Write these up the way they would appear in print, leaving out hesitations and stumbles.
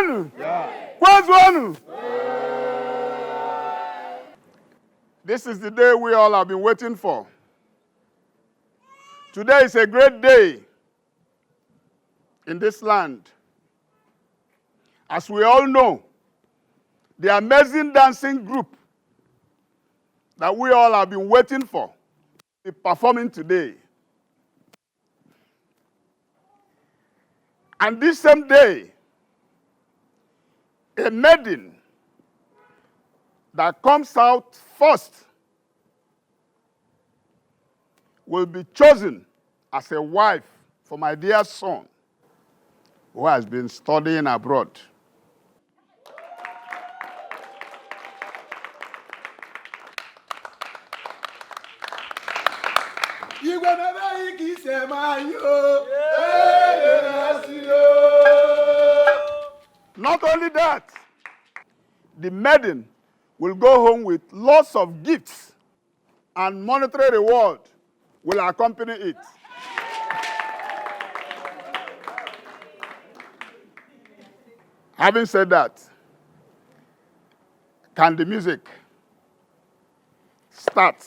one? What's one? This is the day we all have been waiting for. Today is a great day in this land. As we all know, the amazing dancing group that we all have been waiting for is performing today. And this same day, a maiden that comes out first will be chosen as a wife for my dear son, who has been studying abroad. Not only that, the maiden will go home with lots of gifts, and monetary reward will accompany it. Having said that, can the music start?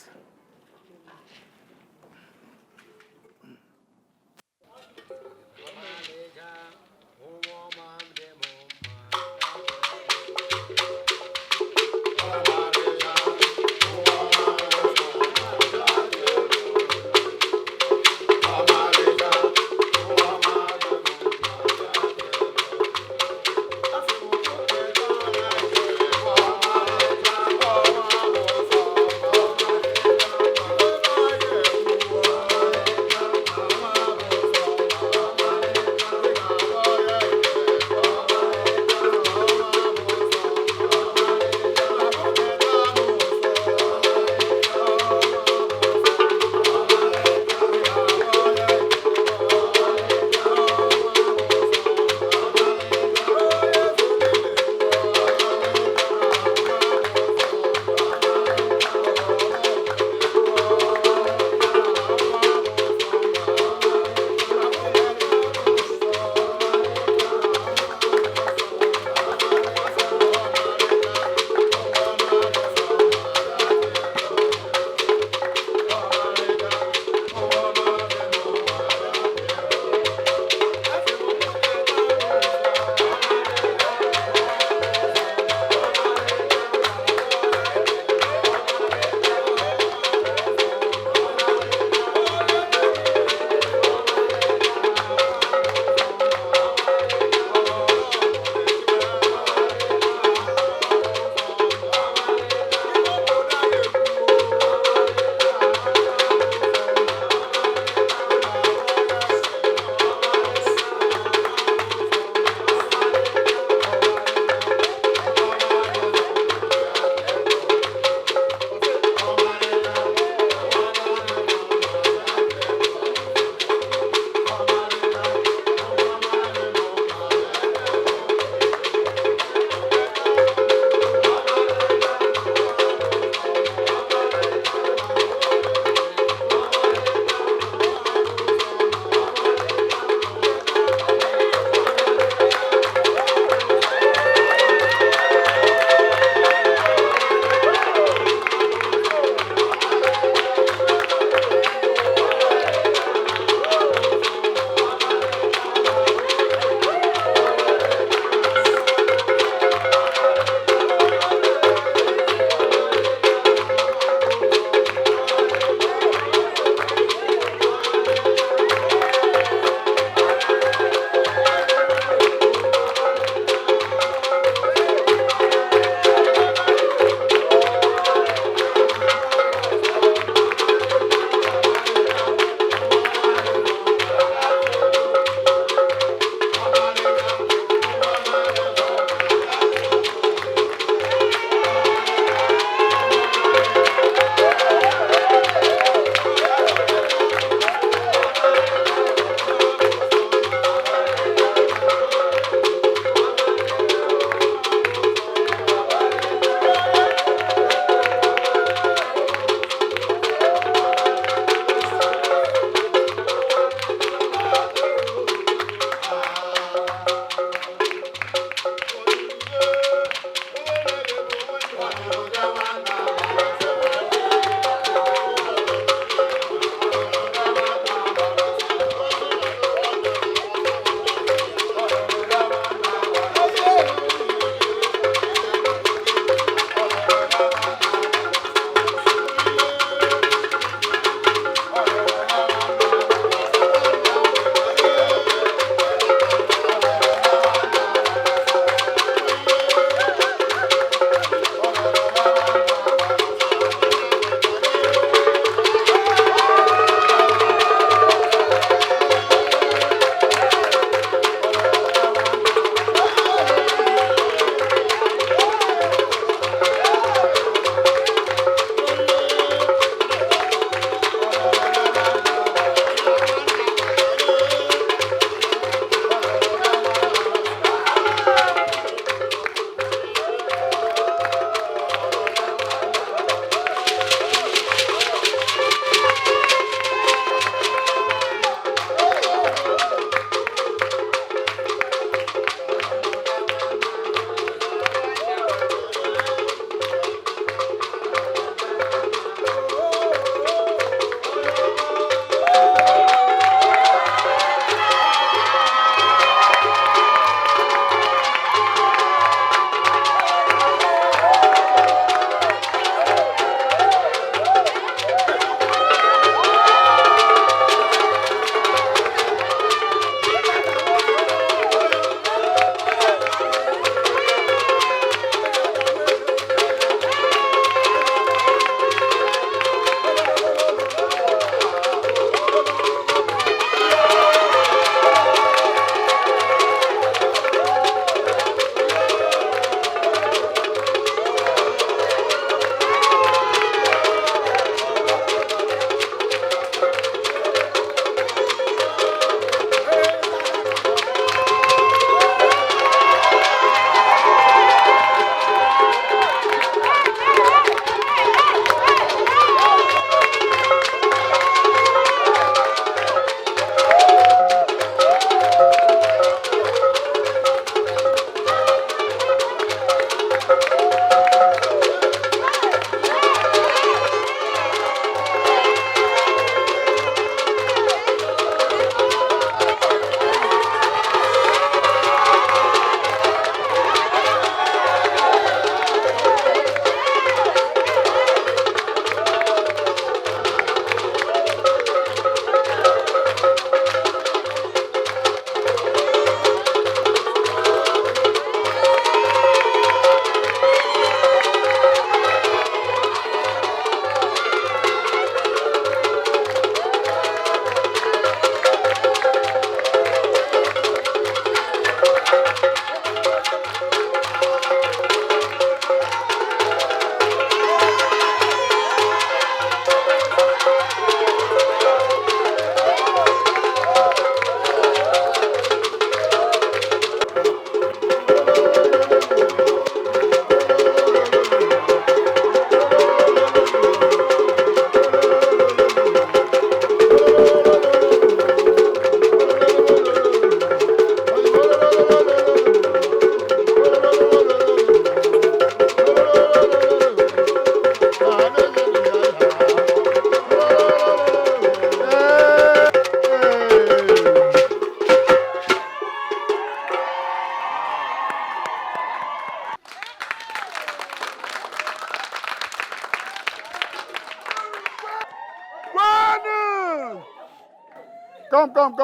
Come.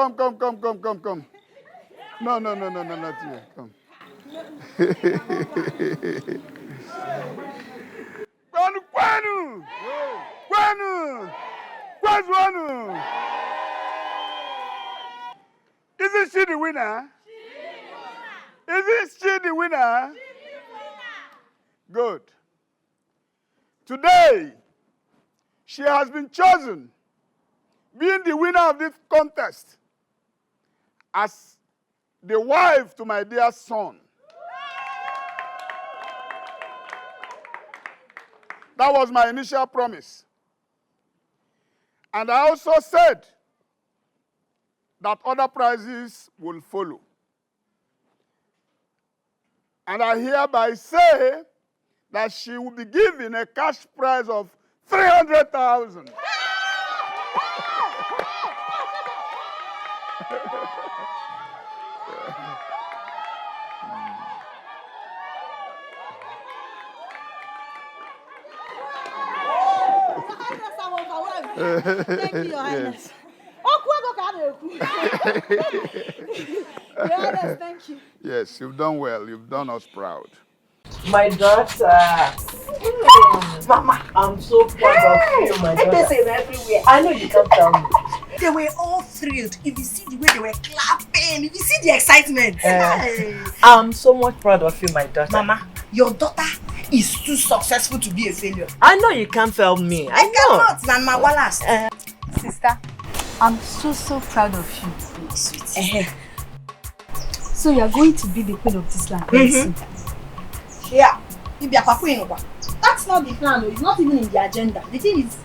No, not you. Come. Kwanu. Isn't she the winner? Isn't she the winner? Good. Today, she has been chosen, being the winner of this contest, as the wife to my dear son. That was my initial promise. And I also said that other prizes will follow. And I hereby say that she will be given a cash prize of 300,000. Thank you, Your Highness. Your Highness, thank you. Yes, you've done well. You've done us proud. My daughter. Mama, I'm so proud of you, my daughter. They say everywhere. I know you can't tell me. They were all thrilled. If you see the way they were clapping, if you see the excitement. I'm so much proud of you, my daughter. Mama, your daughter is too successful to be a failure. I know you can't fail me. I cannot, Grandma Wallace. Sister, I'm so proud of you. Sweet. So you're going to be the queen of this land very soon. Yeah. That's not the plan. It's not even in the agenda. The thing is,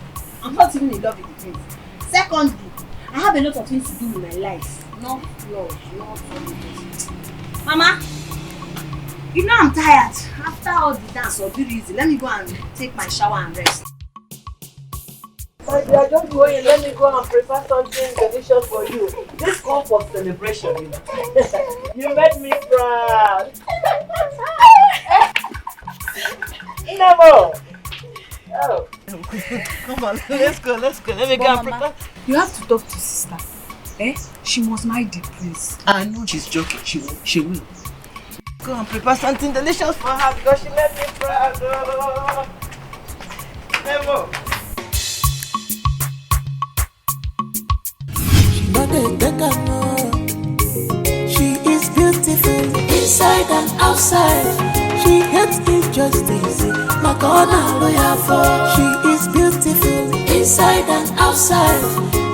I'm not even in love with the prince. Secondly, I have a lot of things to do with my life. Not love, not politics. Mama, you know I'm tired. After all the dance or be easy, let me go and take my shower and rest. My dear, just go in. Let me go and prepare something delicious for you. This calls for celebration, you know. You made me proud. Never. Oh. Come on, let's go. Let me go and prepare. You have to talk to sister. She must marry the prince. I know she's joking. She will. Go and prepare something delicious for her because she made me proud. Oh. Never. She is beautiful inside and outside. She hates injustice. Comona lawyer for. She is beautiful inside and outside.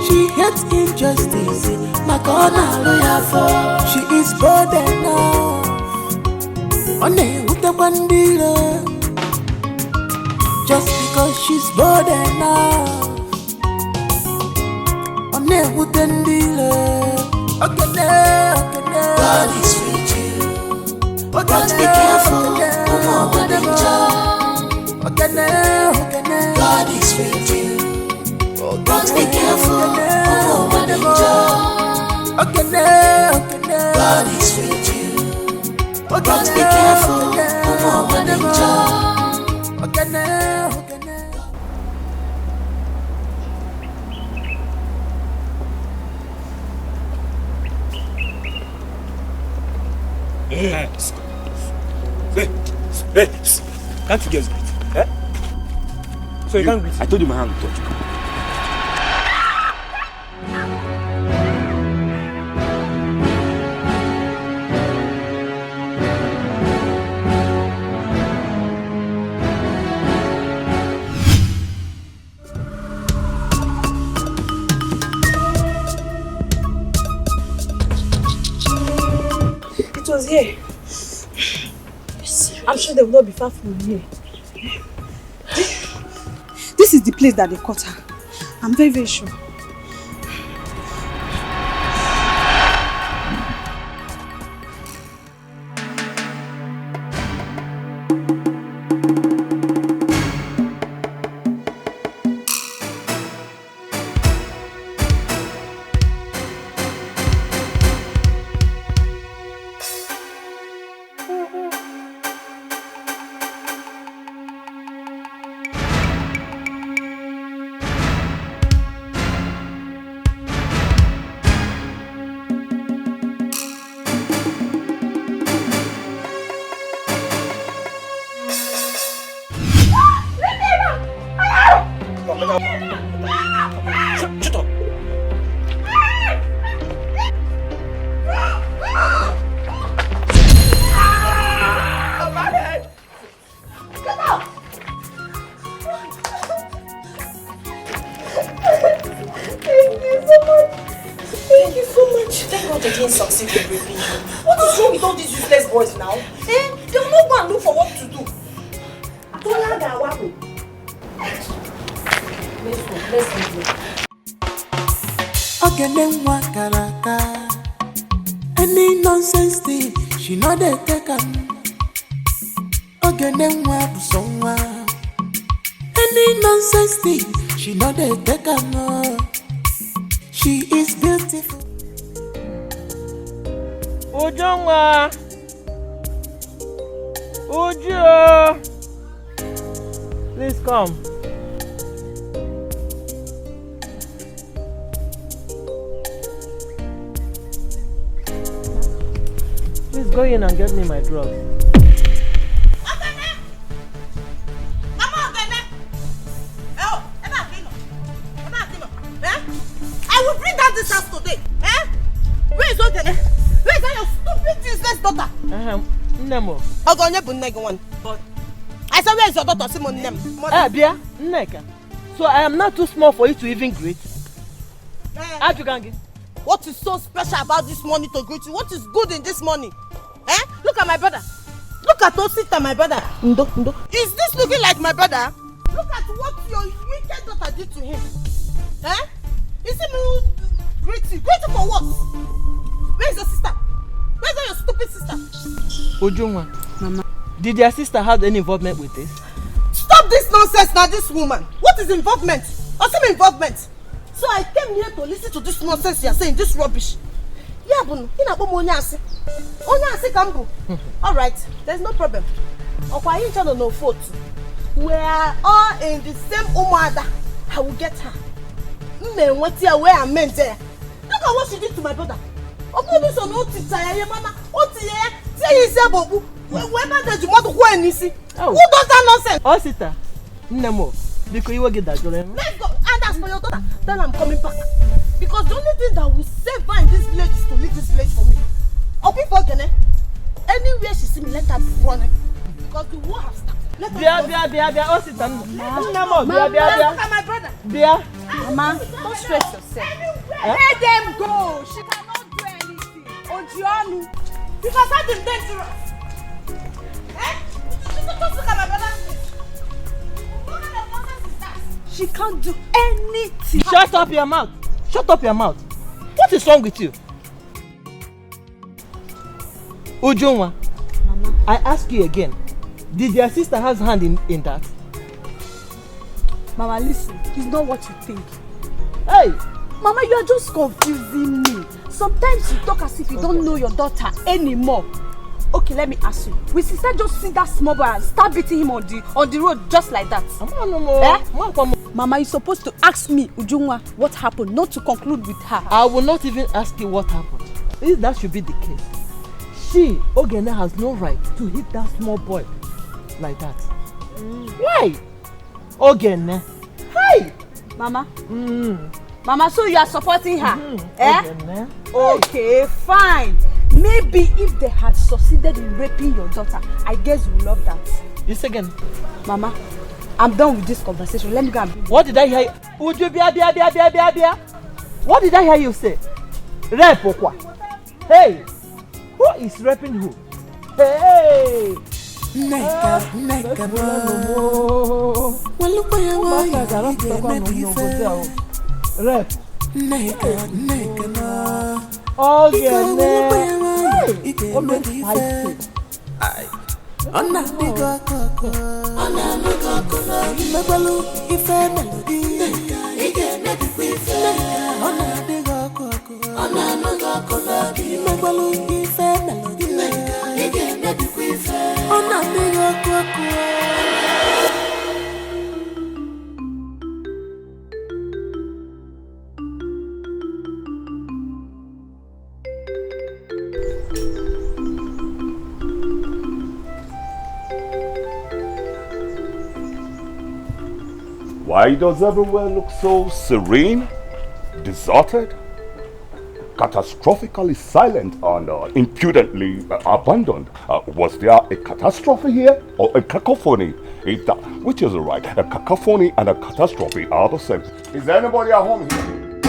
She hates injustice. Comona lawyer for. She is bold enough. One with the bandila. Just because she's bold enough. God is with you, but be careful, Woman1&2. God is with you, but be careful, Woman1&2. God is with you, but be careful, Woman1&2. Hey, can't you just greet? So you can't greet? I told you my hand will touch you. It was here. I'm sure they will not be far from here. This is the place that they caught her. I'm very sure. Thank God they didn't succeed in raping you. What is wrong with all these useless boys now? Eh? They will not go and look for what to do. Let's go. Any nonsense thing, she know they take her. Any nonsense thing, she know they take her. She is beautiful. Ujungwa. Uju. Please come. Please go in and get me my drugs. I will bring down this house today. Eh? Where is Ogene? Where is that your stupid useless daughter? Nemo. Ogene bu nne one. But I said, where is your daughter? Simon Nem. Bia, Nneka. So I am not too small for you to even greet. Ajugangi. What is so special about this money to greet you? What is good in this money? Eh? Look at my brother. Look at Osita, my brother. Ndo. Is this looking like my brother? Look at what your wicked daughter did to him. Eh? You see me greet you. Greet you for what? Where is your sister? Where is your stupid sister? Ujungwa. Mama. Did your sister have any involvement with this? Stop this nonsense now, this woman. What is involvement? Awesome involvement. So I came here to listen to this nonsense you are saying, this rubbish. Yeah, but alright, there's no problem. No fault. We are all in the same umada. I will get her. Look at what she did to my brother. Who does that nonsense? Osita, Nemo, because you will get that. Let's go. And as for your daughter, then I'm coming back. Because the only thing that will save her in this village is to leave this village for me. Or people can anywhere she see me, let her be running. Because the war has started. Let her Osita, Nemo, look at my brother. Mama, don't stress yourself. Let them go. She cannot do anything. Ojionu. Because I've been dangerous. Eh? Just look at my brother. What kind of nonsense is that? She can't do anything. Shut up your mouth. Shut up your mouth. What is wrong with you? Ujungwa, Mama. I ask you again. Did your sister have hand in that? Mama, listen. It's not what you think. Hey! Mama, you are just confusing me. Sometimes you talk as if you don't know your daughter anymore. Okay, let me ask you. Will sister just see that small boy and start beating him on the road just like that? Mama, you're supposed to ask me, Ujungwa, what happened, not to conclude with her. I will not even ask you what happened. If that should be the case, she, Ogene, has no right to hit that small boy like that. Why? Ogene. Hi! Mama? Mama, so you are supporting her? Ogene. Okay, fine. Maybe if they had succeeded in raping your daughter, I guess you will love that. Yes, again. Mama, I'm done with this conversation. Let me go and... What did I hear? Would you be a What did I hear you say? Rape or what? Hey! Who is raping who? Hey! Neka. Rape. Neka. Oh, yeah, Ona digo koko. Imegbalu ife melody. Ona digo koko. Imegbalu ife melody. Ona digo koko. Why does everywhere look so serene, deserted, catastrophically silent, and impudently abandoned? Was there a catastrophe here or a cacophony? Which is right? A cacophony and a catastrophe are the same. Is anybody at home here?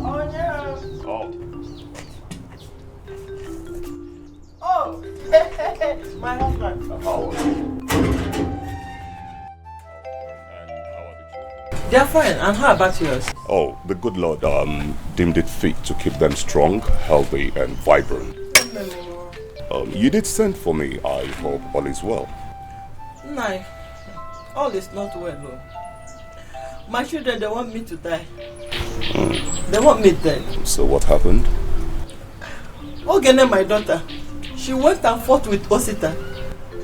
Oh, yeah. Oh. night. How are you? And how are the children? They're fine. And how about yours? Oh, the good Lord deemed it fit to keep them strong, healthy, and vibrant. You did send for me. I hope all is well. No, all is not well, though. My children, they want me to die. They want me dead. So what happened? Ogene, my daughter, she went and fought with Osita,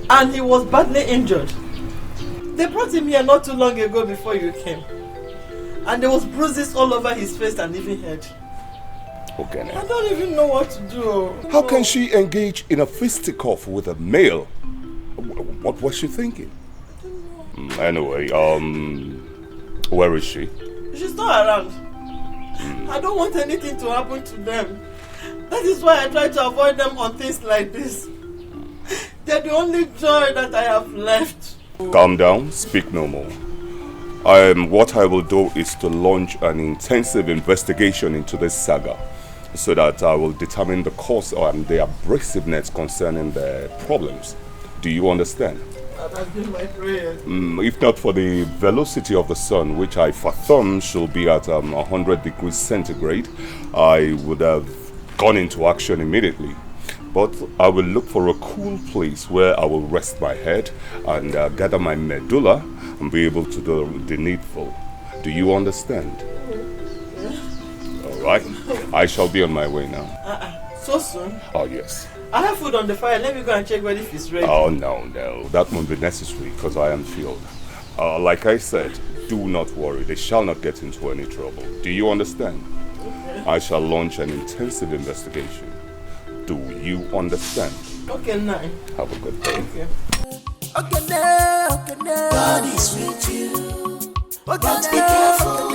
and he was badly injured. They brought him here not too long ago before you came, and there was bruises all over his face and even head. Ogene. I don't even know what to do. How can she engage in a fisticuff with a male? What was she thinking? Anyway, where is she? She's not around. I don't want anything to happen to them. That is why I try to avoid them on things like this. They're the only joy that I have left. Calm down, speak no more. What I will do is to launch an intensive investigation into this saga, so that I will determine the cause and the abrasiveness concerning the problems. Do you understand? That has been my prayer. If not for the velocity of the sun, which I fathom should be at 100 degrees centigrade, I would have gone into action immediately. But I will look for a cool place where I will rest my head and gather my medulla and be able to do the needful. Do you understand? All right. I shall be on my way now. So soon? Oh, yes. I have food on the fire. Let me go and check whether it's ready. Oh, no. That won't be necessary because I am filled. Like I said, do not worry. They shall not get into any trouble. Do you understand? Okay. I shall launch an intensive investigation. Do you understand? Okay, now. Have a good day. Okay. Okay, now. God is with you. But be careful.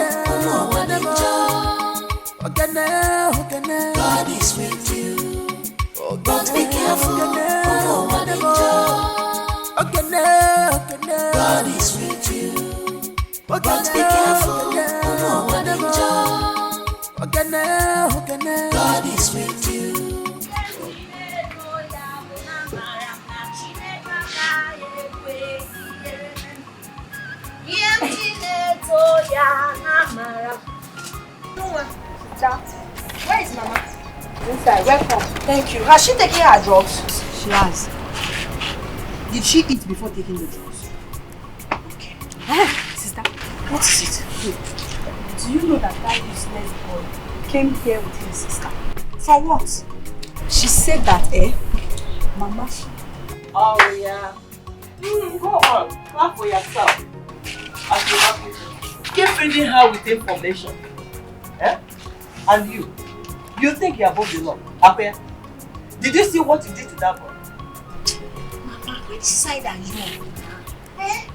Okay, now. God is with you. But be careful. Okay, now. God is with you. But be careful. Okay, now. God is with you. Where is Mama? Inside, welcome. Thank you. Has she taken her drugs? She has. Did she eat before taking the drugs? Okay. Sister, What is it? do you know that useless boy came here with his sister? For what? She said that, Mama, Oh, yeah. Go on. Clap for yourself. As you have it. Keep feeding her with information. Eh? And you think you're above the law? Apia? Did you see what you did to that boy? Mama, which side are you on? Eh?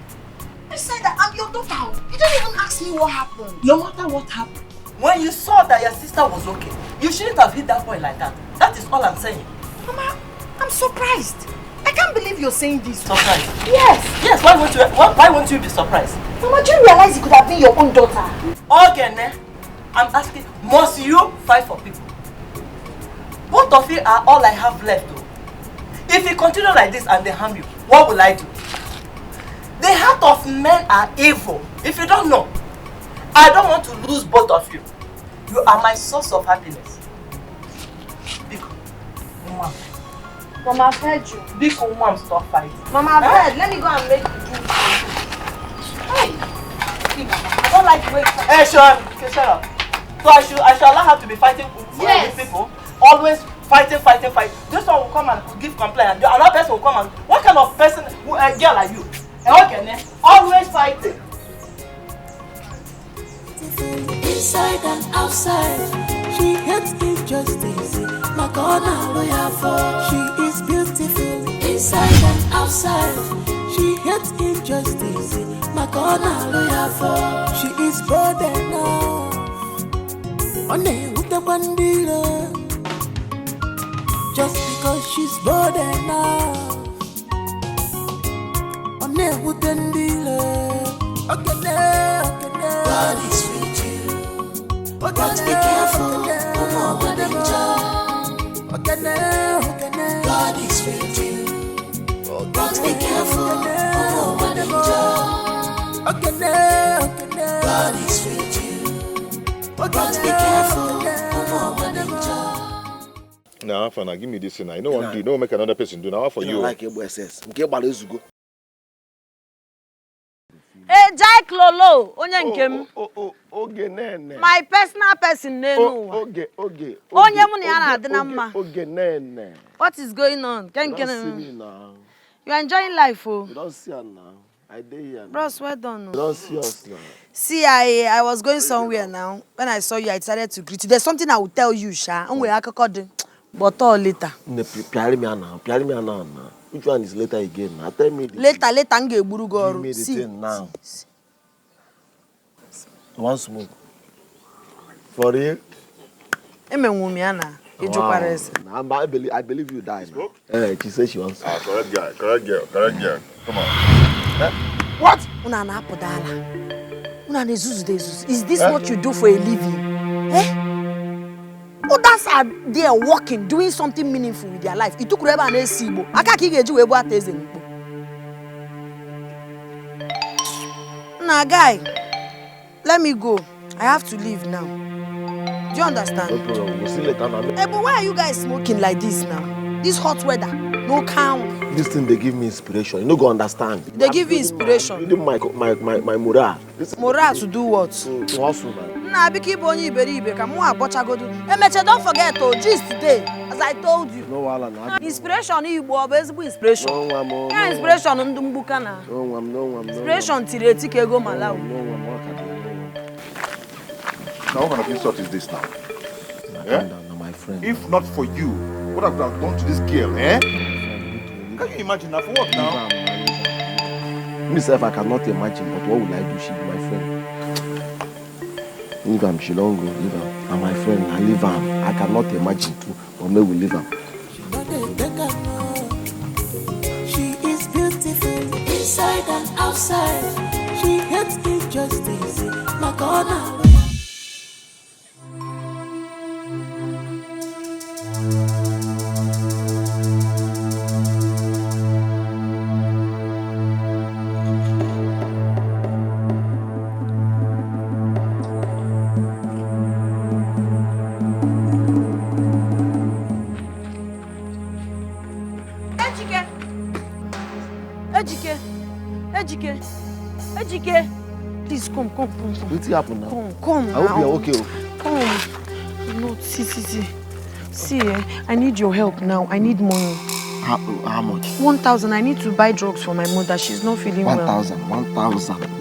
Which side? I'm your daughter. You don't even ask me what happened. No matter what happened, when you saw that your sister was okay, you shouldn't have hit that boy like that. That is all I'm saying. Mama, I'm surprised. I can't believe you're saying this. Surprised? Yes. Yes, why won't you be surprised? Mama, do you realize it could have been your own daughter? Okay, I'm asking, must you fight for people? Both of you are all I have left though. If you continue like this and they harm you, what will I do? The heart of men are evil. If you don't know, I don't want to lose both of you. You are my source of happiness. Biko, Mama. Mama, I've heard you. Biko, Mom, stop fighting. Mama, I've heard. Let me go and make the drink. Hey. I don't like the way you Hey, shut up. So I should allow her to be fighting with people? Always fighting. This one will come and give complaint, and another person will come and... What kind of person, girl are you? Okay, always fighting. Inside and outside, she hates injustice. Comona lawyer for. She is beautiful. Inside and outside, she hates injustice. Comona lawyer for. She is bold enough. On with the bandila. Just because she's bold enough. On with the bandila. Okay, now. God is with you. But be careful. God is with you. but be careful. Now, Fana, give me this thing. I know one do. You don't make another person do. Now, for you. Like SS. Okay, but let's go. Hey, Jack Lolo, onye nkem. Oge nene. My personal person nenu. Oge. Onye mu ni ana adina mma. Oge nene. What is going on? You don't see me now. You are enjoying life, oh. You don't see her now. I did here. Bros, well done. You don't see us now. See, I was going somewhere now. When I saw you, I decided to greet you. There's something I will tell you, Sha. But all later. Piari me now. Which one is later again? Now tell me. Later, nge buru Give goru. me the thing now. One smoke. For real? Emenwumiana. Wow. I believe you died. She said she wants. Correct girl. Come on. What? Is this what you do for a living? Others are there working, doing something meaningful with their life. It took Reba and Esibo. Nah, guy, let me go. I have to leave now. Do you understand? No problem. We'll see later now. Hey, but why are you guys smoking like this now? This hot weather, no count. This thing they give me inspiration. You no go understand. They give you inspiration. You my morale. Morale to do what? To hustle, man. Nah, be keep on iberibe. Come on, bochagodu. Hey, Meche, don't forget to gist today, as I told you. No wala na. Inspiration Igbo, basically inspiration. No wamo. Yeah, inspiration ndumbuka na. No wam. Inspiration tireti kego malawi. No wam. Now, what kind of insult is this now? My friend. If not for you, what have I done to this girl, eh? Can you imagine that? For what now? Myself, I cannot imagine, but what will I do? She be my friend. Leave her, she don't go, leave her. And my friend, I leave her. I cannot imagine too, but maybe we leave her. She is beautiful inside and outside. She hates injustice like honor. Ejike, please come. What's happened now? Come I hope you're okay. Come. No, see. See, I need your help now. I need money. How much? 1,000. I need to buy drugs for my mother. She's not feeling well. 1,000.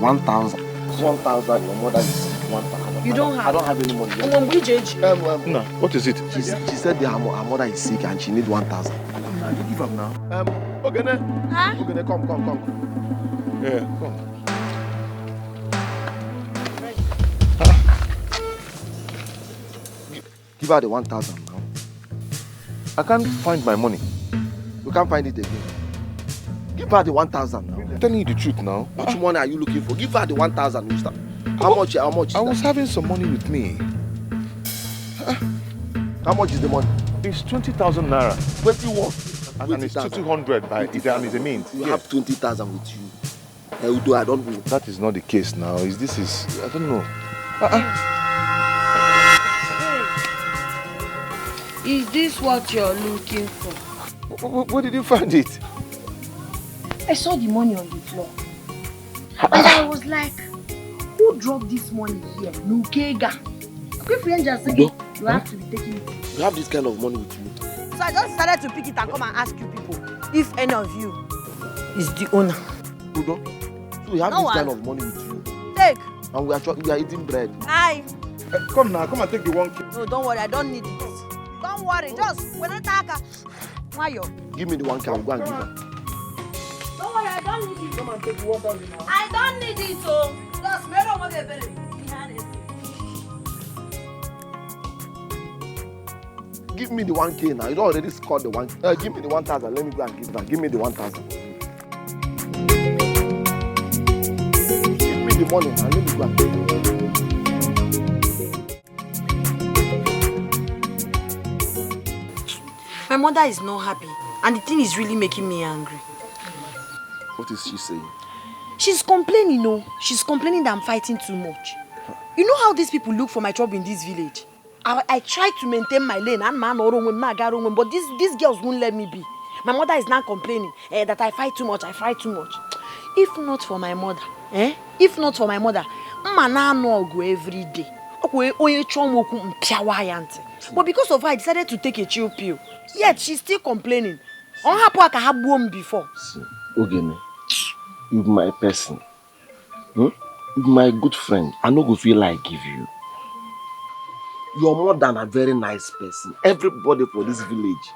1,000. Your mother is 1,000. You don't have? I don't have any money. Which age? No, what is it? She said her mother is sick and she needs 1,000. You give up now. Okay, Huh? Okay, come. Yeah, come. Give her the 1,000 now. I can't find my money. You can't find it again. Give her the 1,000 now. I'm telling you the truth now. Which money are you looking for? Give her the 1,000, mister. How much is I that? was having some money with me. How much is the money? It's 20,000 naira. 20 what? And it's 200 by it is a mint. You have 20,000 with you. Although I don't know. That is not the case now. I don't know. Is this what you're looking for? Where did you find it? I saw the money on the floor. And I was like, who dropped this money here? Nukega. Quick friend just said, you have to be taking it. You have this kind of money with you. So I just decided to pick it and come and ask you people if any of you is the owner. Udo, so you have No this kind one. of money with you. Take. And we are eating bread. Aye. Come now, come and take the 1K. No, don't worry, I don't need it. Don't worry, just when I talk. Give me the 1K, I'll go and give her. Don't worry, I don't need it. Come and take the 1,000 now. I don't need it, so just make no more baby. Give me the 1K now. You don't already scored the 1. Give me the 1,000. Let me go and give her. Give me the 1,000. Give me the money now. Let me go and give her. My mother is not happy, and the thing is really making me angry. What is she saying? She's complaining, She's complaining that I'm fighting too much. You know how these people look for my trouble in this village? I try to maintain my lane and man or woman, but these girls won't let me be. My mother is now complaining that I fight too much, If not for my mother, Mana no go every day. But because of her, I decided to take a chill pill. Yet she's still complaining. On her part, I have won before. See, Ogene, you my person. You my good friend. I no go feel like give you. You're more than a very nice person. Everybody for this village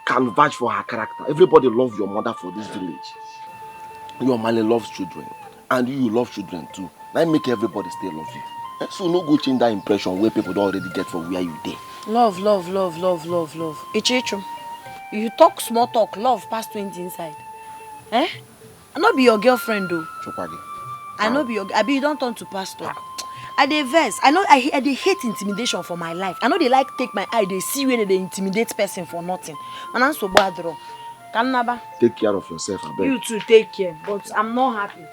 can vouch for her character. Everybody loves your mother for this village. Your Mali loves children. And you love children too. That make everybody stay love you. So no go change that impression where people don't already get for where you dey. Love. Ichichum. You talk small talk, love past 20 inside. I not be your girlfriend though. Chokwagi. I know be your Abi, you don't turn to pastor. I dey vex. I dey hate intimidation for my life. I know they like take my eye, they see when they intimidate person for nothing. And I'm so bad raw. Kanaba. Take care of yourself, I beg. You too take care, but I'm not happy.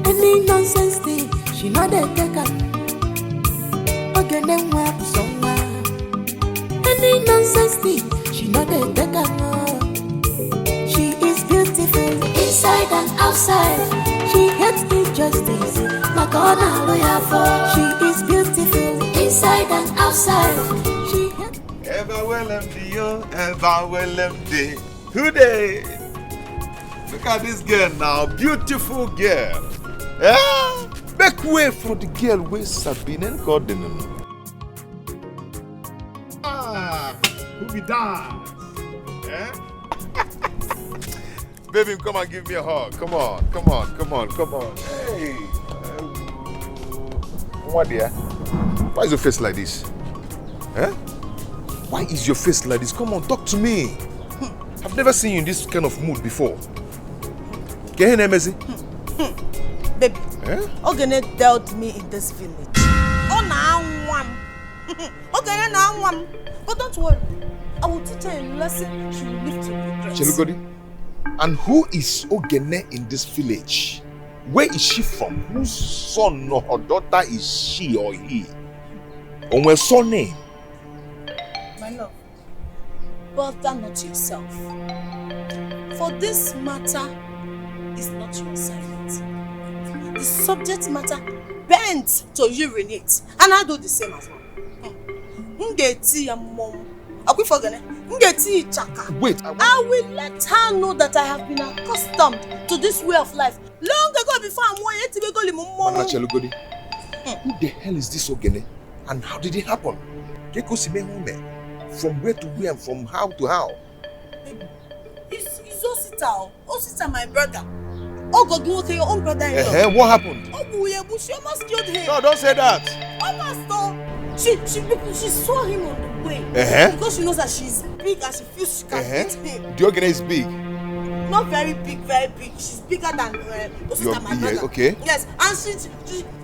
Any nonsense thing, she not dey take her. Ogene wa busonga. Any nonsense thing, she not dey take her. She is beautiful inside and outside. She hates injustice. Comona lawyer for. She is beautiful inside and outside. She hates. Ever well empty, ever well empty. Today, look at this girl now, beautiful girl. Make way for the girl with Sabine and Gordon. Who be dance? Baby, come and give me a hug. Come on. Hey. What dear? Why is your face like this? Why is your face like this? Come on, talk to me. I've never seen you in this kind of mood before. Can you hear me? Baby, Ogene dealt me in this village. Oh, now one. Ogene now one. But don't worry, I will teach her a lesson she will live to regret. Chelugodi, and who is Ogene in this village? Where is she from? Whose son or her daughter is she or he? On her surname? My love, bother not yourself. For this matter is not your assignment. The subject matter bent to urinate, and I do the same as well. Wait, I will let her know that I have been accustomed to this way of life long ago before I'm Mama Chelugodi, who the hell is this Ogene? And how did it happen? From where to where and from how to how? It's Osita, my brother. Oh God, you your own brother-in-law. What happened? Oh, we almost killed him. No, don't say that. Almost though. She saw him on the way. Because she knows that she's big and she feels she can hit him. The Ogene is big. Not very big. She's bigger than Osita, my brother. Okay. Yes, and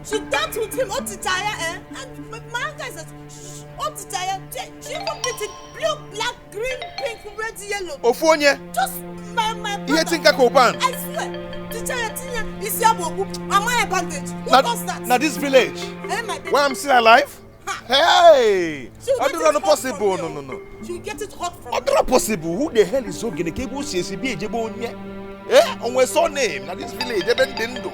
she danced with him all the time, and my uncle says, all the time, she even put it blue, black, green, pink, red, yellow. Ofonye. Just my brother. You think I can open? I swear. Is am I a bandage? Who does that? Now this village. My baby. Why I'm still alive? Hey! I don't know possible. No. She'll get it hot from I don't know possible. Who the hell is Ogene? Kebo CCB Ejebonye. On my surname. Now this village, Ebendendo.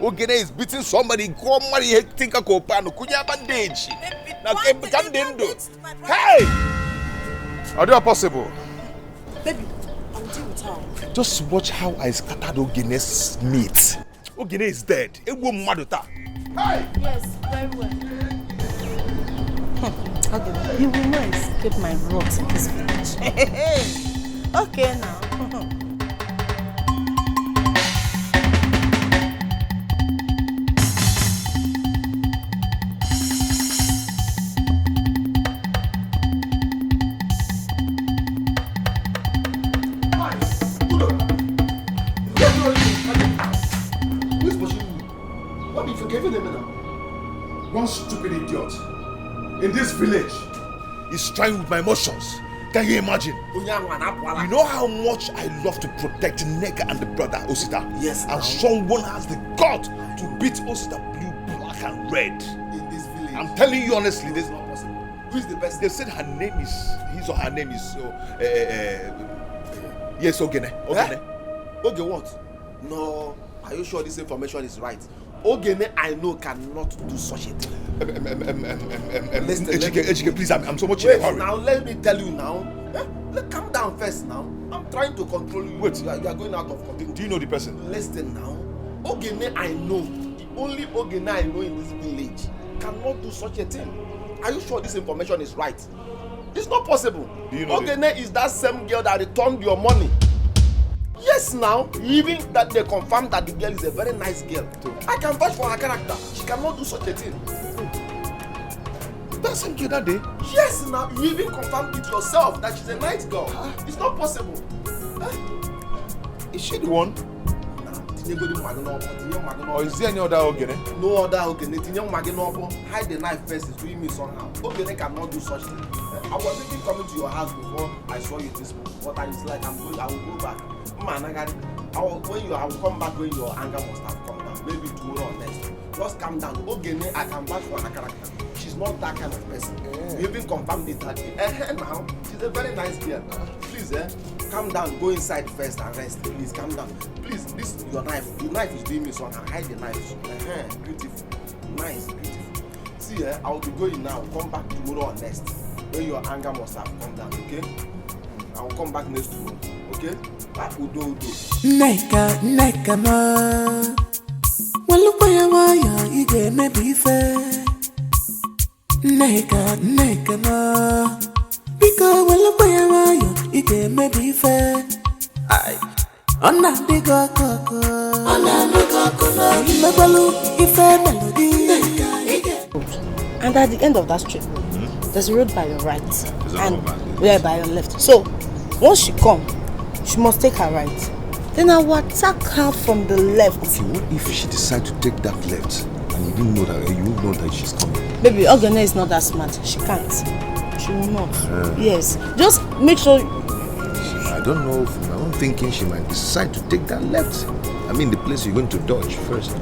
Ogene is beating somebody. Come marry think I can open. Kunya bandage. Now Ebendendo. Hey! I don't know possible. Baby, I'll deal with her. Just watch how I scattered Ogene's meat. Ogene is dead. Hey! Yes, very well. Okay, you will not escape my wrath in this village. Okay now. What if you gave him now? One stupid idiot in this village is trying with my emotions. Can you imagine? You know how much I love to protect Nega and the brother Osita? Yes. And someone has the gut to beat Osita blue, black, and red. In this village. I'm telling you honestly, this is not possible. Who is the best? They said her name is, yes, Ogene. Ogene. Okay, what? No, are you sure this information is right? Ogene, I know, cannot do such a thing. Ejike, please, I'm so much in a hurry. Now, let me tell you now. Calm down first now. I'm trying to control you. Wait. You are going out of control. Do you know the person? Listen now. Ogene, I know. The only Ogene I know in this village cannot do such a thing. Are you sure this information is right? It's not possible. Do you know Ogene is that same girl that returned your money. Yes, now, even that they confirmed that the girl is a very nice girl. I can vouch for her character. She cannot do such a thing. That same girl that day? Yes, now, you even confirmed it yourself that she's a nice girl. It's not possible. Is she the one? Or is there any other Ogene? No other Ogene. Hide the knife first is doing me somehow. Ogene cannot do such thing. I was even coming to your house before I saw you this morning. What I was like, I will go back. Man, I will come back when your anger must have come down. Maybe tomorrow or next. Just calm down. Ogene, I can vouch for her character. She's not that kind of person. You even confirmed it that day. Now, she's a very nice girl. Please, calm down. Go inside first and rest. Please, calm down. Please, this is your knife. The knife is doing me so now. Hide the knife. Beautiful. Nice, beautiful. See, I will be going now. Come back tomorrow or next. When your anger must have come down, okay? I will come back next tomorrow, okay? Udo. Neka ma. Walupaya waya ige maybe fair. Neka ma. Because walupaya waya ige maybe fair. Aye. Ona digo koko. Imebalu ife melody. And at the end of that street, there's a road by your right and by your left. So once she come, she must take her right. Then I will attack her from the left. Okay, what if she decides to take that left and you didn't know that she's coming? Baby, Ogene is not that smart. She can't. She will not. Yes. Just make sure. I don't know. From my own thinking, she might decide to take that left. I mean, the place you're going to dodge first.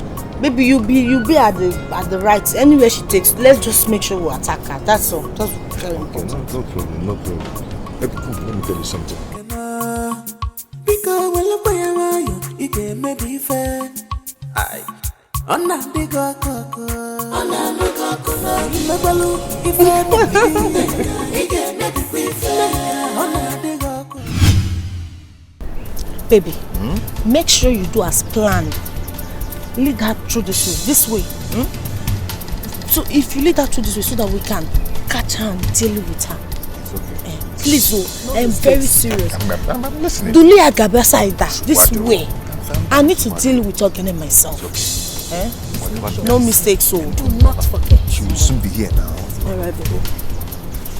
Baby, you be at the right. Anywhere she takes, let's just make sure we attack her. That's all. That's very important. No problem. Let me tell you something. Because walupaya ige maybe fair. Aye. Ona digo koko. Imebalu ife melody. Ige maybe fair. Ona digo koko. Baby, make sure you do as planned. Lead her through this way. So if you lead her through this way so that we can catch her and deal with her. It's okay. Please, I'm very serious. I'm listening. Duli Agabe side this way. I need to deal with Ogene myself. Okay. No mistakes, so do not forget. She will soon be here now. Alright, baby.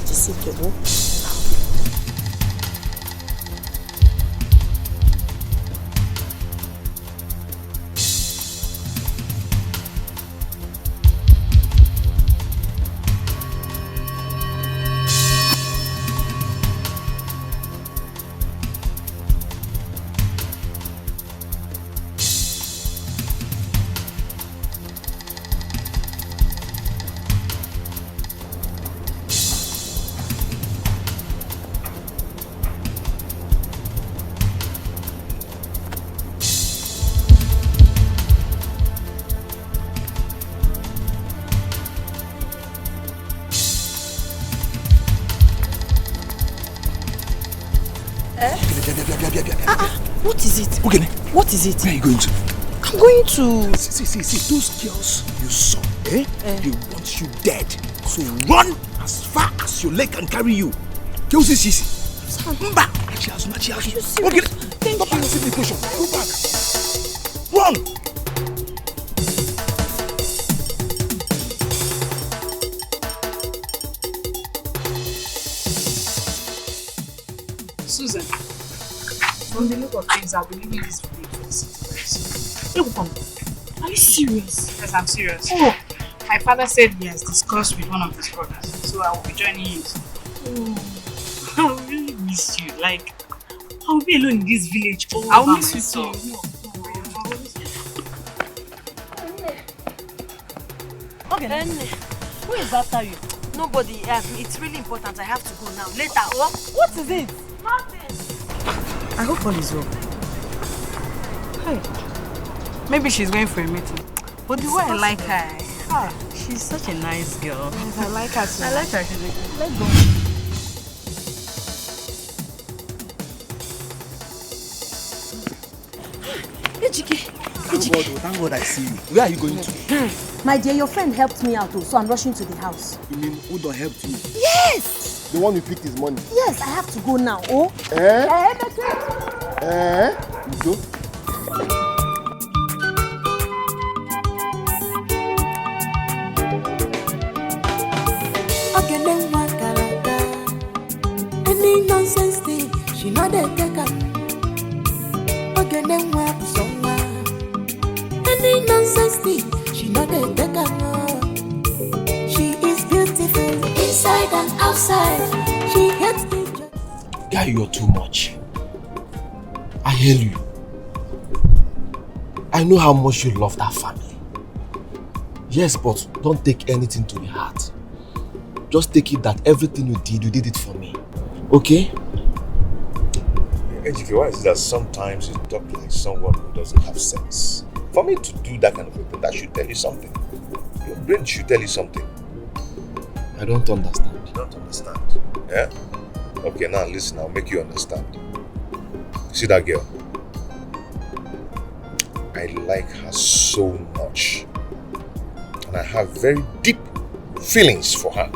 Just sit, baby. What is it? Ogene. What is it? Where are you going to? I'm going to... See, those girls you saw, they want you dead. So run as far as your leg can carry you. Thank you. Okay, stop asking the question. Go back. Run! Susan, from the look of things, I'll be leaving this village for the city very soon. Are you serious? Yes, I'm serious. Oh, my father said he has discussed with one of his brothers, so I will be joining you. Oh, I'm really miss you. Like, I'll be alone in this village. I'll miss you too. Okay, then. Who is after you? Nobody. It's really important. I have to go now. Later. What is it? Nothing. I hope all is well. Hey, maybe she's going for a meeting. But the way I like her, she's such a nice girl. Yes, I like her too. I like her. Let's go. Thank God I see you. Where are you going to? My dear, your friend helped me out, so I'm rushing to the house. You mean Udo helped you? Yes! The one who picked his money. Yes, I have to go now. Oh? Udo? Any nonsense thing, she not dey take am. Okay, then what somewhere? Any nonsense thing, she not dey take am. She is beautiful inside and outside. She hates me. Guy, you're too much. I hail you. I know how much you love that family. Yes, but don't take anything to the heart. Just take it that everything you did it for me. Okay? Ejike, why is it that sometimes you talk like someone who doesn't have sense? For me to do that kind of a thing, that should tell you something. Your brain should tell you something. I don't understand. You don't understand? Yeah? Okay, now listen, I'll make you understand. See that girl? I like her so much. And I have very deep feelings for her.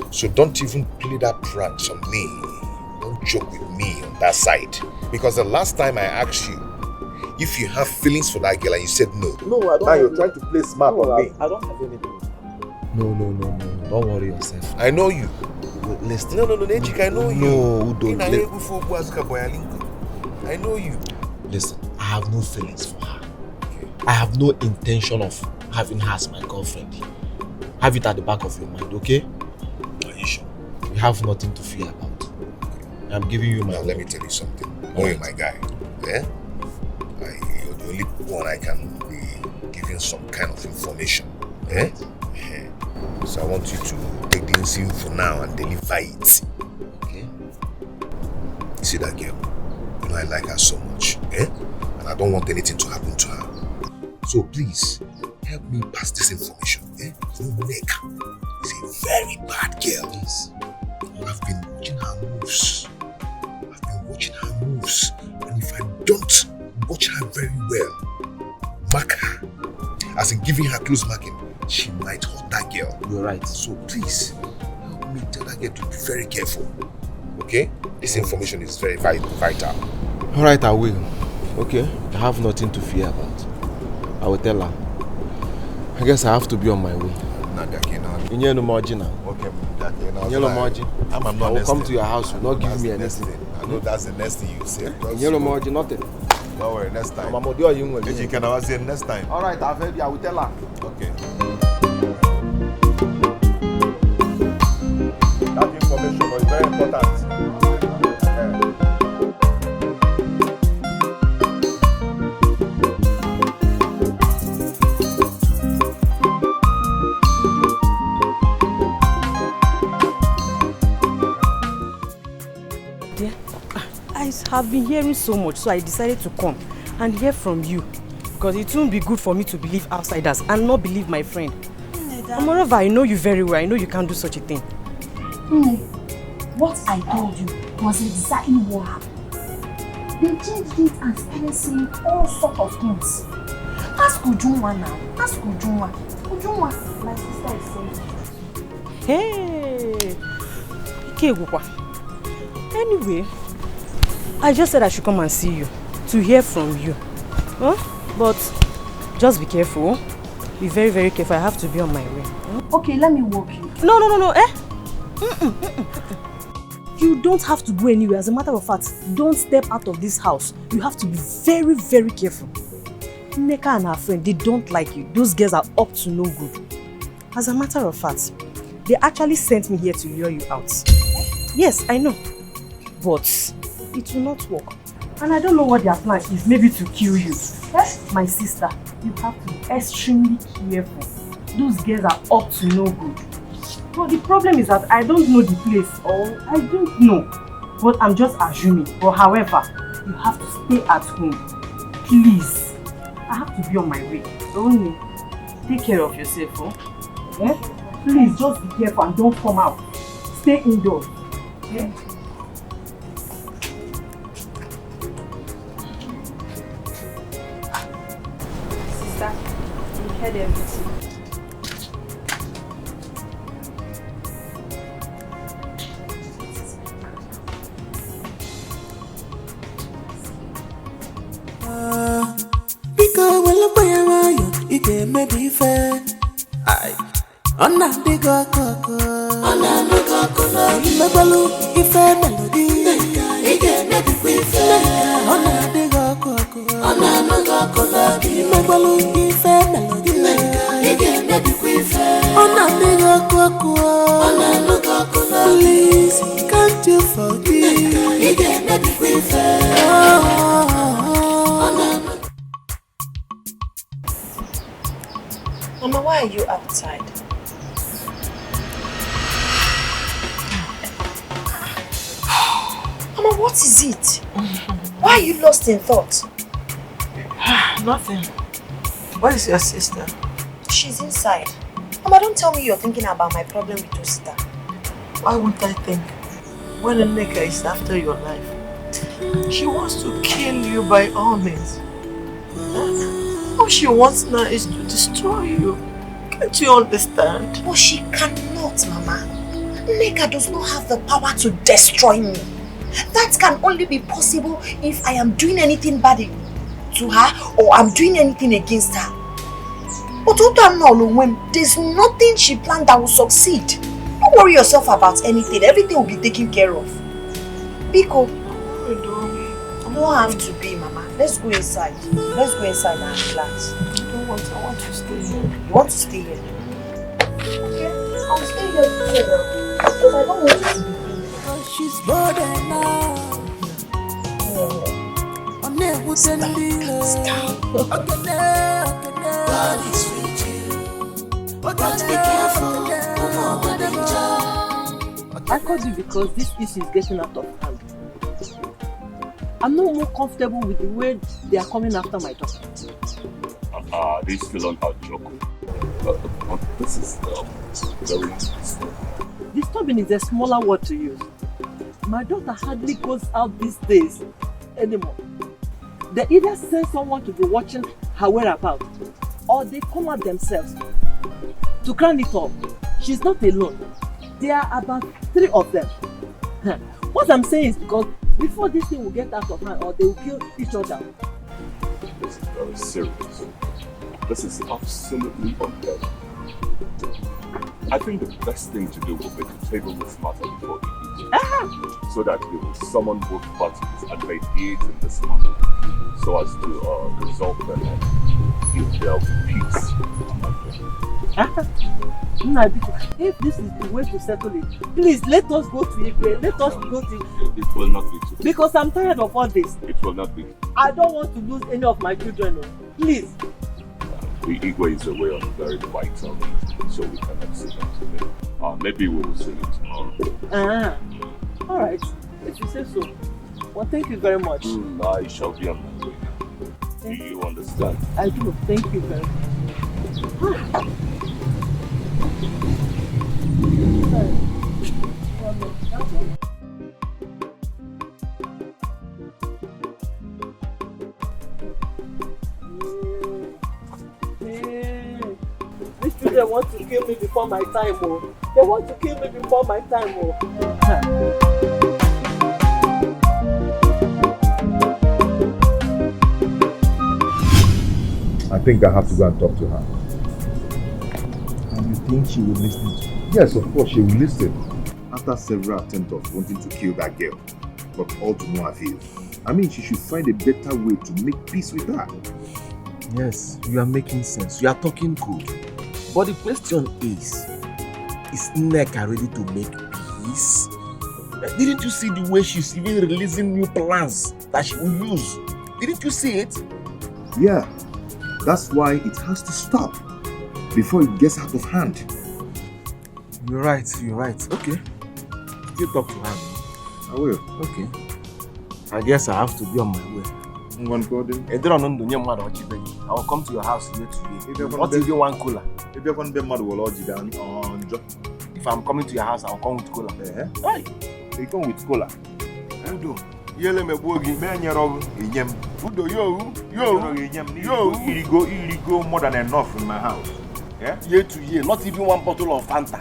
So don't even play that pranks on me. Don't joke with me on that side. Because the last time I asked you if you have feelings for that girl and you said no. No, I don't. Now you're trying to play smart on me. I don't have anything. No. Don't worry yourself. I know you. Listen. No, Ejike, I know you. No, don't. I know you. Listen, I have no feelings for her. Okay. I have no intention of having her as my girlfriend. Have it at the back of your mind, okay? Are you sure? You have nothing to fear about. I'm giving you my Now, let me tell you something. You're my guy. Yeah? You're the only one I can be giving some kind of information. Eh? Yeah. So I want you to take the insulin for now and deliver it. Okay? You see that girl? You know I like her so much. Eh? And I don't want anything to happen to her. So please, help me pass this information. Eh? No neck. She's a very bad girl. Yes. I've been watching her moves. And if I don't watch her very well, mark her, as in giving her close marking, she might hurt that girl. You're right. So please, help me tell that girl to be very careful. Okay? This information is very vital. Alright, I will. Okay? I have nothing to fear about. I will tell her. I guess I have to be on my way. You need no margin now. Okay, you need no margin. I will come to your house. You will not give me anything. I know that's the next thing you say. You need no margin, nothing. Don't worry, next time. I'm going to you can never say next time. Alright, I've heard you. I will tell her. Okay. That information was very important. I've been hearing so much, so I decided to come and hear from you, because it won't be good for me to believe outsiders and not believe my friend. And moreover, I know you very well. I know you can't do such a thing. What I told you was exactly what happened. They changed it and started saying all sorts of things. Ask Ujunwa now. Ask Ujunwa. Ujunwa, my sister is saying. Hey! Anyway, I just said I should come and see you, to hear from you. Huh? But just be careful. Be very, very careful. I have to be on my way. Okay, let me walk you. No. You don't have to go anywhere. As a matter of fact, don't step out of this house. You have to be very, very careful. Nneka and her friend, they don't like you. Those girls are up to no good. As a matter of fact, they actually sent me here to lure you out. Yes, I know. but it will not work. And I don't know what their plan is, maybe to kill you. Yes, my sister, you have to be extremely careful. Those girls are up to no good. But the problem is that I don't know the place, or I don't know. But I'm just assuming. But however, you have to stay at home. Please. I have to be on my way. Only take care of yourself, oh? Yeah? Please just be careful and don't come out. Stay indoors. Yeah? Sister, you heard everything. Biko wala boya wayo, ike maybe fair. Aye. Ona digo koko, ona digo koko. Imebalu ife melody, ike maybe fair. Ona digo koko, ona digo koko. Imebalu ife melody, ike maybe fair. Ona digo koko, ona digo koko. Please, can't you forgive? Ike maybe fair. Mama, why are you outside? Mama, what is it? Why are you lost in thought? Nothing. Where is your sister? She's inside. Mama, don't tell me you're thinking about my problem with your sister. Why won't I think? When a nigga is after your life, she wants to kill you by all means. All she wants now is to destroy you. Can't you understand? But she cannot, Mama. Neka does not have the power to destroy me. That can only be possible if I am doing anything bad to her or I'm doing anything against her. But there's nothing she planned that will succeed. Don't worry yourself about anything. Everything will be taken care of. Biko, you don't have to be, Mama. Let's go inside. Let's go inside and relax. I want to stay here. You want to stay here? Okay, I'll stay here too. Because I don't want you to be here. Cause she's more than now. God is with you. But be careful. I called you because this issue is getting out of hand. I'm no more comfortable with the way they are coming after my daughter. They still on our joke. This is very disturbing is a smaller word to use. My daughter hardly goes out these days anymore. They either send someone to be watching her whereabouts, or they come out themselves. To crown it all, she's not alone. There are about 3 of them. What I'm saying is because before this thing will get out of hand, or they will kill each other. This is very serious. This is absolutely unfair. I think the best thing to do will be to table this matter before the meeting, so that we will summon both parties and mediate in this matter, so as to resolve them and give them peace. If this is the way to settle it, please let us go to Igwe. Let us go to. It will not be too. Because I'm tired of all this. It will not be. I don't want to lose any of my children. Please. The Igwe is away on a very vital meeting, so we cannot see them today. Maybe we will see it tomorrow. All right. If you say so. Well, thank you very much. I shall be on my way now. Do you understand? I do. Thank you very much. These children want to kill me before my time. Oh. They want to kill me before my time. Oh. I think I have to go and talk to her. And you think she will listen to you? Yes, of course she will listen. After several attempts of wanting to kill that girl, but all to no avail. I mean, she should find a better way to make peace with her. Yes, you are making sense. You are talking good. But the question is Nneka ready to make peace? Didn't you see the way she's even releasing new plans that she will use? Didn't you see it? Yeah, that's why it has to stop before it gets out of hand. You're right. Okay. Still talk to her. I will. Okay. I guess I have to be on my way. I will come to your house year to year. Not even one cooler. If I'm coming to your house, I'll come with cola. Hey, you come with cola. Udo, yele me bogi. Udo, yo. You go more than enough in my house. Yeah? Year to year, not even one bottle of Fanta.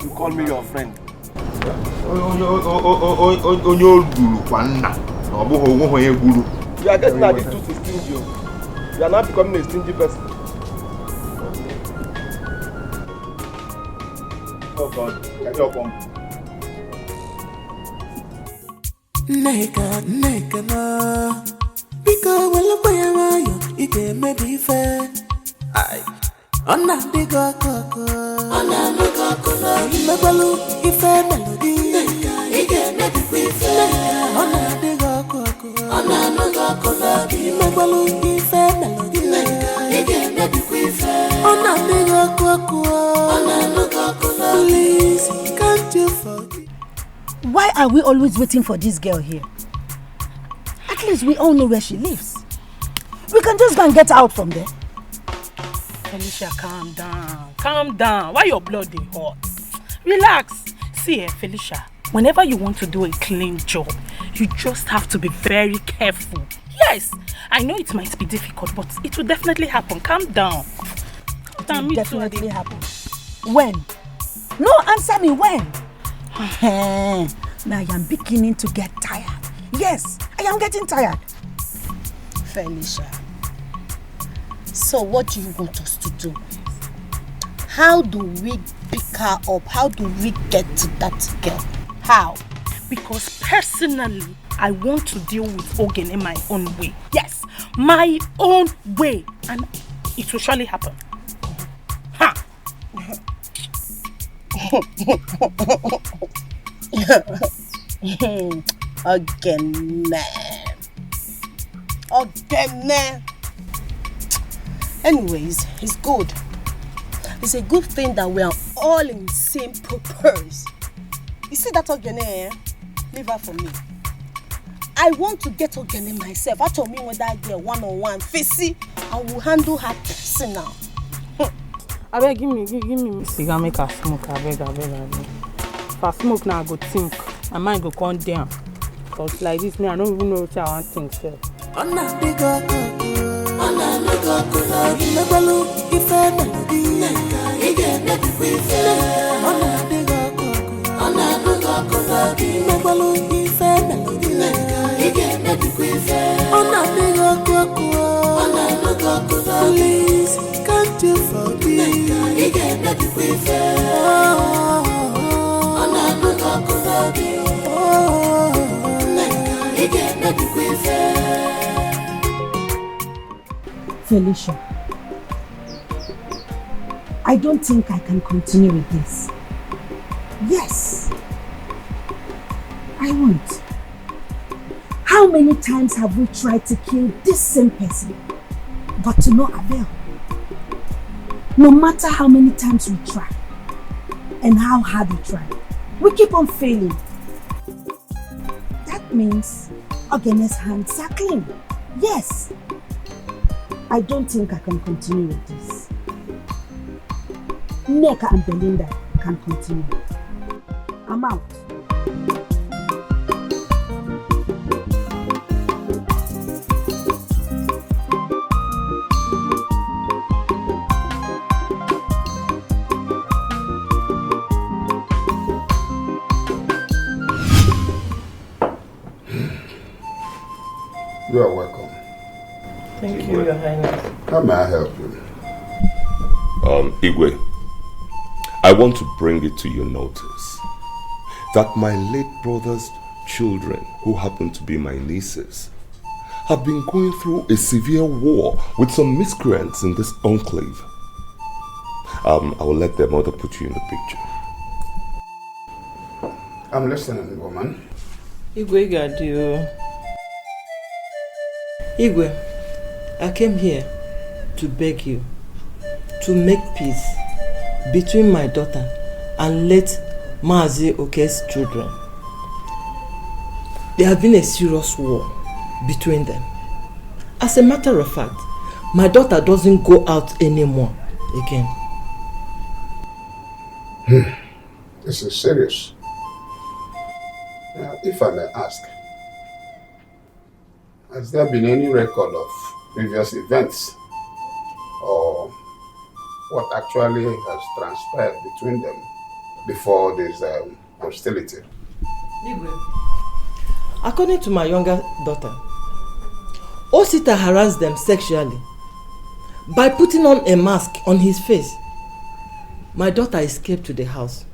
You call me your friend. You are getting addicted to stingy. You are not becoming a stingy person. Oh God, can you come? Neka no. Because when I buy you, it can maybe fair. Aye. Ona diga koko. Ona diga koko. Imebalu ife melody. It can maybe fair. Ona diga koko. Ona diga koko. Imebalu ife melody. It can maybe fair. Ona diga koko. Ona diga koko. Please, can't you forgive? Why are we always waiting for this girl here? At least we all know where she lives. We can just go and get out from there. Felicia, calm down. Why your blood is hot? Relax. See, Felicia, whenever you want to do a clean job, you just have to be very careful. Yes, I know it might be difficult, but it will definitely happen. Calm down. It will definitely happen. When? No, answer me when. Now I am beginning to get tired. Yes, I am getting tired. Felicia, so what do you want us to do? How do we pick her up? How do we get to that girl? How? Because personally, I want to deal with Ogen in my own way. Yes, my own way. And it will surely happen. Ha! Again. Anyways, it's good. It's a good thing that we are all in the same purpose. You see that Ogene? Leave her for me. I want to get Ogene myself. I told me with that girl one-on-one. Facey, I will handle her personal. I beg, give me cigar, make her smoke. I beg. If I smoke now, I go think. My mind go calm down. Because like this, me, I don't even know what I want to think. Sir. Please, can't you forgive? Felicia, I don't think I can continue with this. Yes, I won't. How many times have we tried to kill this same person, but to no avail? No matter how many times we try, and how hard we try, we keep on failing. That means Ogene's hands are clean. Yes. I don't think I can continue with this. Neka and Belinda can continue. I'm out. You are welcome. Thank you, Your Highness. How may I help you? Igwe, I want to bring it to your notice that my late brother's children, who happen to be my nieces, have been going through a severe war with some miscreants in this enclave. I will let their mother put you in the picture. I'm listening, woman. Igwe Gadio. Igwe, I came here to beg you to make peace between my daughter and late Mazi Oke's children. There has been a serious war between them. As a matter of fact, my daughter doesn't go out anymore again. This is serious. Now, if I may ask, has there been any record of previous events or what actually has transpired between them before this hostility? According to my younger daughter, Osita harassed them sexually by putting on a mask on his face. My daughter escaped to the house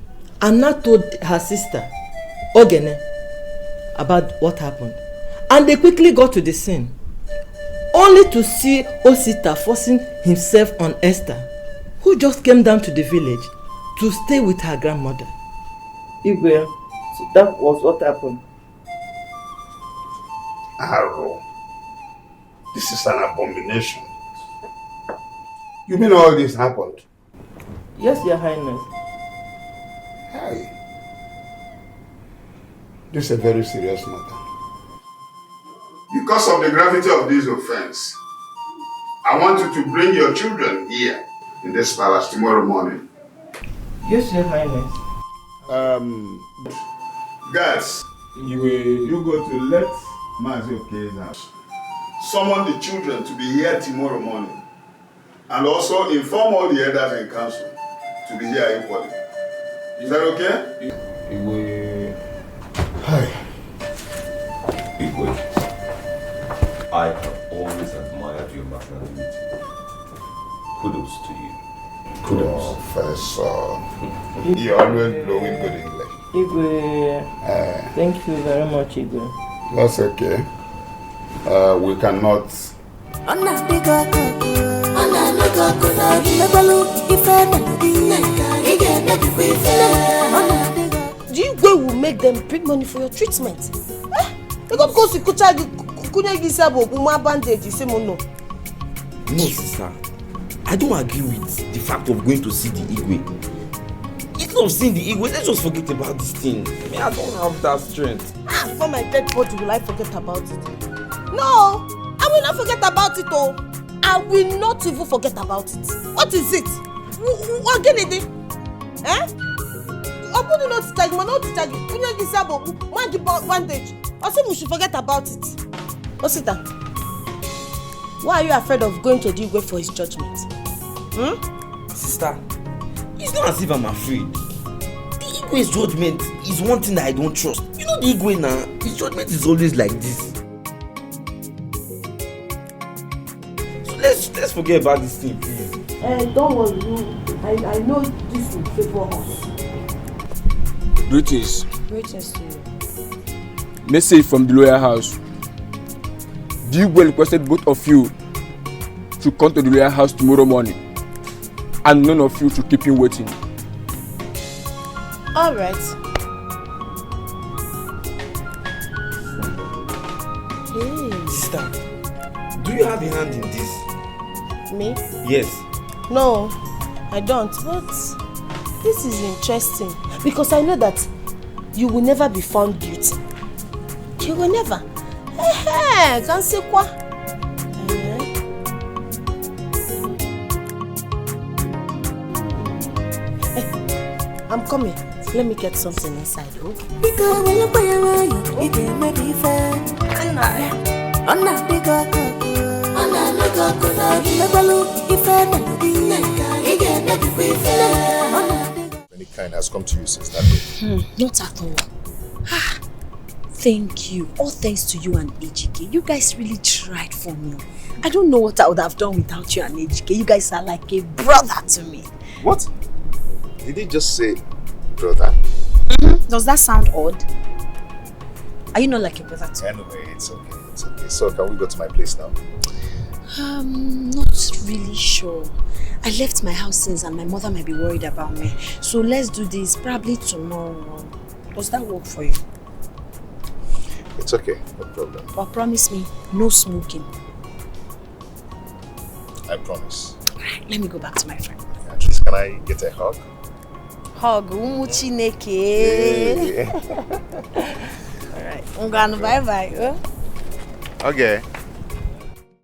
and now told her sister, Ogene, about what happened. And they quickly got to the scene, only to see Osita forcing himself on Esther, who just came down to the village to stay with her grandmother. Igwe, so that was what happened. Arrow, this is an abomination. You mean all this happened? Yes, Your Highness. Hey, this is a very serious matter. Because of the gravity of this offense, I want you to bring your children here in this palace tomorrow morning. Yes, Your Highness. Guys, you go to let Mazi Oke's house. Summon the children to be here tomorrow morning. And also inform all the elders in council to be here equally. Is that okay? Hi. Igwe, I have always admired your magnanimity. Kudos to you. Kudos. Professor, you always blow in good English. Igwe, thank you very much, Igwe. That's okay. We cannot. Do you go will make them bring money for your treatment? They got go to bandage. No, sister. I don't agree with the fact of going to see the Igwe. Instead of seeing the Igwe, let's just forget about this thing. I don't have that strength. For my dead body, will I forget about it? No, I will not forget about it. Oh, I will not even forget about it. What is it? What again? Eh? Open not to tag, not to tag. Kunya gisabo, man give bandage. Also, we should forget about it. Osita, why are you afraid of going to the Igwe for his judgment? Sister, it's not as if I'm afraid. The Igwe's judgment is one thing that I don't trust. You know the Igwe now, his judgment is always like this. So let's forget about this thing, please. Don't worry, I know this will favor us. Greetings. Greetings to you. Message from the lawyer house. The Igwe requested both of you to come to the lawyer house tomorrow morning, and none of you to keep him waiting. All right. Hey. Sister, do you have a hand in this? Me? Yes. No, I don't. But this is interesting because I know that you will never be found guilty. You will never. Can't say quoi? I'm coming. Let me get something inside, oh? Any kind has come to you since that day? Not at all. Thank you. All thanks to you and AGK. You guys really tried for me. I don't know what I would have done without you and AGK. You guys are like a brother to me. What? Did he just say brother? Does that sound odd? Are you not like a brother to me? Anyway, it's okay. It's okay. So can we go to my place now? Not really sure. I left my house since and my mother might be worried about me. So let's do this probably tomorrow. Does that work for you? It's okay, no problem. But promise me, no smoking. I promise. Alright, let me go back to my friend. At least can I get a hug? Hug, Chineke. Alright, bye bye. Okay.